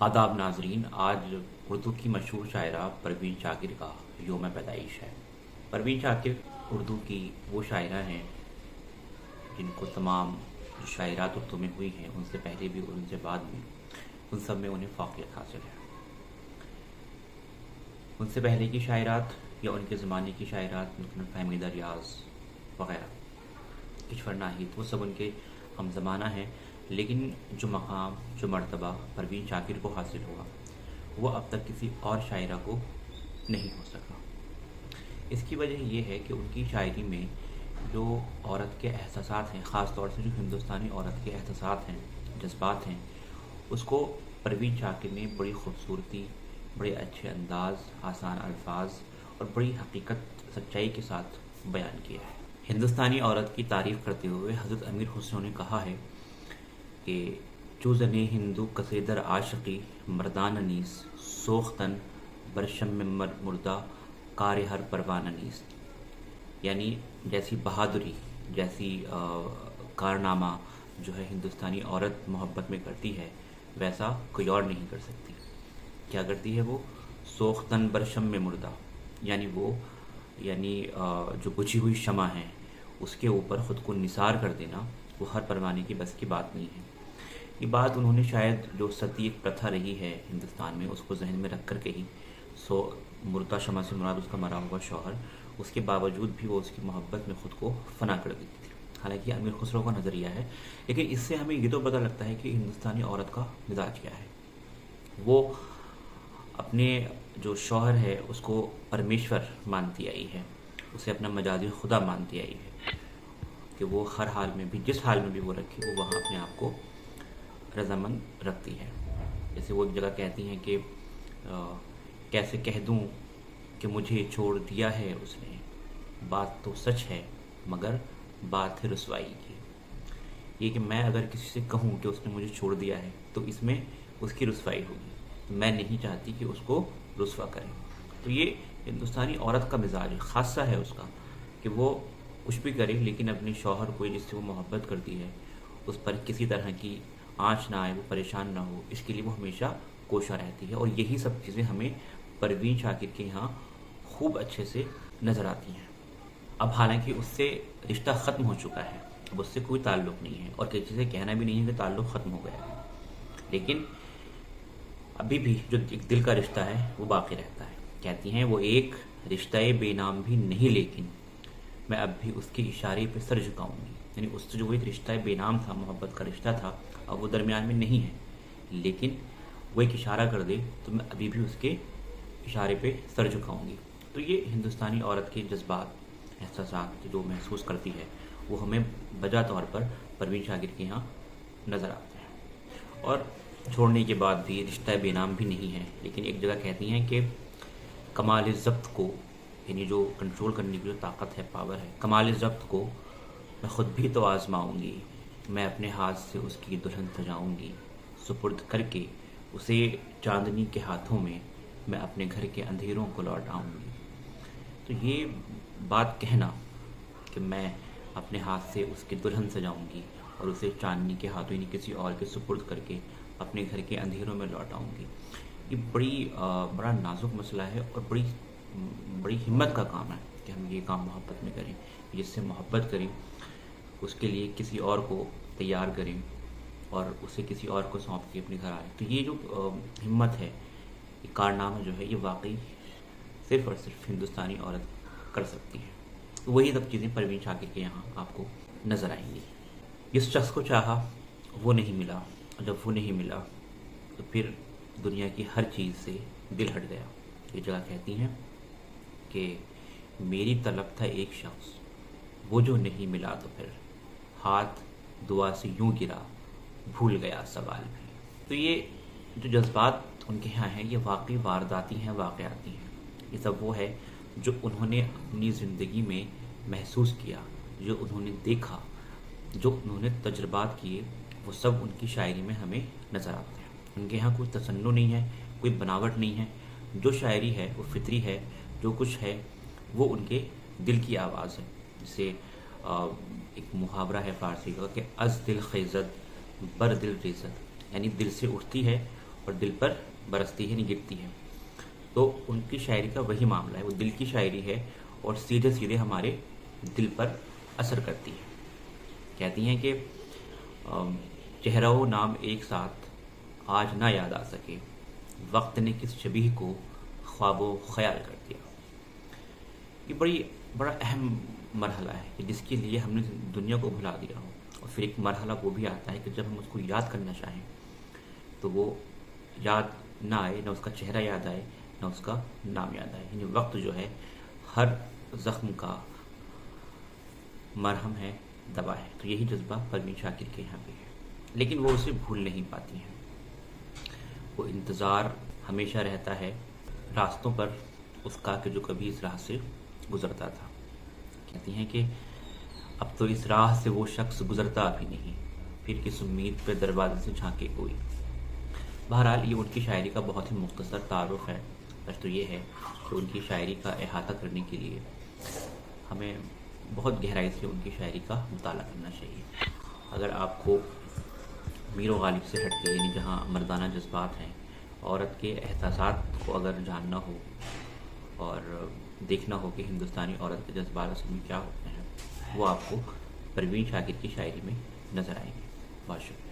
आदाब नाजरीन, आज उर्दू की मशहूर शायरा परवीन शाकिर का योम पैदाइश है। परवीन शाकिर उर्दू की वो शायरा हैं जिनको तमाम जो शायरात उर्दू में हुई हैं, उनसे पहले भी और उनसे बाद भी, उन सब में उन्हें फ़ाक़ियत हासिल है। उनसे पहले की शायरात या उनके ज़माने की शायरात, फहमीदा रियाज वग़ैरह, किश्वर नाहिद, वो सब उनके हम ज़माना हैं। लेकिन जो मकाम, जो मर्तबा परवीन शाकिर को हासिल हुआ, वो अब तक किसी और शायरा को नहीं हो सका। इसकी वजह ये है कि उनकी शायरी में जो औरत के एहसासात हैं, ख़ास तौर से जो हिंदुस्तानी औरत के एहसासात हैं, जज्बात हैं, उसको परवीन शाकिर ने बड़ी खूबसूरती, बड़े अच्छे अंदाज, आसान अल्फाज और बड़ी हकीकत, सच्चाई के साथ बयान किया है। हिंदुस्तानी औरत की तारीफ़ करते हुए हज़रत अमीर खुसरो ने कहा है कि चूज़ने हिंदू कसेदर आशिकी मर्दान अनीस सोख्तन बरशम में मुर्दा कार हर परवान अनीस। यानी जैसी बहादुरी, जैसी कारनामा जो है हिंदुस्तानी औरत मोहब्बत में करती है, वैसा कोई और नहीं कर सकती। क्या करती है वो? सोख्तन बरशम में मुर्दा, यानी जो बुझी हुई शमा है उसके ऊपर ख़ुद को निसार कर देना, वो हर परवाने की बस की बात नहीं है। ये बात उन्होंने शायद जो सती एक प्रथा रही है हिंदुस्तान में, उसको जहन में रख कर के ही मुर्दा शमा से मुराद उसका मरा हुआ शौहर, उसके बावजूद भी वो उसकी मोहब्बत में ख़ुद को फना कर देती थी। हालांकि अमीर खुसरो का नज़रिया है, लेकिन इससे हमें ये तो पता लगता है कि हिंदुस्तानी औरत का मिजाज क्या है। वो अपने जो शौहर है उसको परमेश्वर मानती आई है, उसे अपना मजाजी खुदा मानती आई है कि वो हर हाल में भी, जिस हाल में भी वो रखे, वो वहाँ अपने आप को रजामंद रखती है। जैसे वो एक जगह कहती हैं कि कैसे कह दूं कि मुझे छोड़ दिया है उसने, बात तो सच है मगर बात है रुसवाई की। ये कि मैं अगर किसी से कहूं कि उसने मुझे छोड़ दिया है तो इसमें उसकी रुसवाई होगी, मैं नहीं चाहती कि उसको रुसवा करें। तो ये हिंदुस्तानी औरत का मिजाज खासा है उसका कि वो कुछ भी करे, लेकिन अपने शौहर को, जिससे वो मोहब्बत करती है, उस पर किसी तरह की आँच ना आए, वो परेशान ना हो, इसके लिए वो हमेशा कोशा रहती है। और यही सब चीज़ें हमें परवीन शाकिर के यहाँ खूब अच्छे से नज़र आती हैं। अब हालांकि उससे रिश्ता ख़त्म हो चुका है, अब उससे कोई ताल्लुक़ नहीं है और किसी से कहना भी नहीं है कि ताल्लुक़ ख़त्म हो गया है, लेकिन अभी भी जो एक दिल का रिश्ता है वो बाकी रहता है। कहती हैं वो एक रिश्ता बेनाम भी नहीं, लेकिन मैं अब भी उसके इशारे पे सर झुकाऊंगी। यानी उससे जो वो एक रिश्ता बेनाम था, मोहब्बत का रिश्ता था, अब वो दरमियान में नहीं है, लेकिन वो एक इशारा कर दे तो मैं अभी भी उसके इशारे पे सर झुकाऊंगी। तो ये हिंदुस्तानी औरत के जज्बात, एहसासात जो महसूस करती है, वो हमें बजा तौर पर परवीन शाकिर के यहाँ नज़र आते हैं। और छोड़ने के बाद भी रिश्ता बेनाम भी नहीं है, लेकिन एक जगह कहती हैं कि कमाल ज़ब्त को, यानी जो कंट्रोल करने की जो ताकत है, पावर है, कमाल ज़ब्त को मैं ख़ुद भी तो आज़माऊँगी, मैं अपने हाथ से उसकी दुल्हन सजाऊँगी, सुपुर्द करके उसे चांदनी के हाथों में मैं अपने घर के अंधेरों को लौट आऊँगी। तो ये बात कहना कि मैं अपने हाथ से उसकी दुल्हन सजाऊँगी और उसे चांदनी के हाथों, यानी किसी और के सुपुर्द करके अपने घर के अंधेरों में लौट आऊँगी, ये बड़ा नाजुक मसला है और बड़ी हिम्मत का काम है कि हम ये काम मोहब्बत में करें। जिससे मोहब्बत करें उसके लिए किसी और को तैयार करें और उसे किसी और को सौंप के अपने घर आए। तो ये जो हिम्मत है, ये कारनामा जो है, ये वाकई सिर्फ़ और सिर्फ हिंदुस्तानी औरत कर सकती है। तो वही सब चीज़ें परवीन शाकिर के यहाँ आपको नज़र आएंगी। जिस शख्स को चाहा वो नहीं मिला, जब वो नहीं मिला तो फिर दुनिया की हर चीज़ से दिल हट गया। ये जगह कहती हैं कि मेरी तलब था एक शख्स, वो जो नहीं मिला तो फिर हाथ दुआ से यूं गिरा, भूल गया सवाल भी। तो ये जो जज्बात उनके यहाँ हैं, ये वाकई वारदाती हैं, वाक़याती हैं। ये सब वो है जो उन्होंने अपनी ज़िंदगी में महसूस किया, जो उन्होंने देखा, जो उन्होंने तजुर्बात किए, वो सब उनकी शायरी में हमें नज़र आते हैं। उनके यहाँ कोई तसन्नु नहीं है, कोई बनावट नहीं है। जो शायरी है वो फितरी है, जो कुछ है वो उनके दिल की आवाज़ है। जिसे एक मुहावरा है फ़ारसी का कि अज़ दिल खिज़त बर दिल रिज़त, यानी दिल से उठती है اور دل پر برستی ہے، نہیں گرتی ہے۔ تو ان کی شاعری کا وہی معاملہ ہے، وہ دل کی شاعری ہے اور سیدھے سیدھے ہمارے دل پر اثر کرتی ہے۔ کہتی ہیں کہ چہرہ و نام ایک ساتھ آج نہ یاد آ سکے، وقت نے کس شبیہ کو خواب و خیال کر دیا۔ یہ بڑا اہم مرحلہ ہے کہ جس کے لیے ہم نے دنیا کو بھلا دیا ہو، اور پھر ایک مرحلہ وہ بھی آتا ہے کہ جب ہم اس کو یاد کرنا چاہیں تو وہ یاد نہ آئے، نہ اس کا چہرہ یاد آئے، نہ اس کا نام یاد آئے۔ یعنی وقت جو ہے ہر زخم کا مرہم ہے، دوا ہے۔ تو یہی جذبہ پروین شاکر کے یہاں بھی ہے، لیکن وہ اسے بھول نہیں پاتی ہیں۔ وہ انتظار ہمیشہ رہتا ہے راستوں پر اس کا کہ جو کبھی اس راہ سے گزرتا تھا۔ کہتی ہیں کہ اب تو اس راہ سے وہ شخص گزرتا بھی نہیں، پھر کس امید پہ دروازے سے جھانکے کوئی۔ بہرحال یہ ان کی شاعری کا بہت ہی مختصر تعارف ہے۔ بس تو یہ ہے کہ ان کی شاعری کا احاطہ کرنے کے لیے ہمیں بہت گہرائی سے ان کی شاعری کا مطالعہ کرنا چاہیے۔ اگر آپ کو میر و غالب سے ہٹ کے، یعنی جہاں مردانہ جذبات ہیں، عورت کے احساسات کو اگر جاننا ہو اور دیکھنا ہو کہ ہندوستانی عورت کے جذبات اصل میں کیا ہوتے ہیں، وہ آپ کو پروین شاکر کی شاعری میں نظر آئیں گے۔ بہت شکریہ۔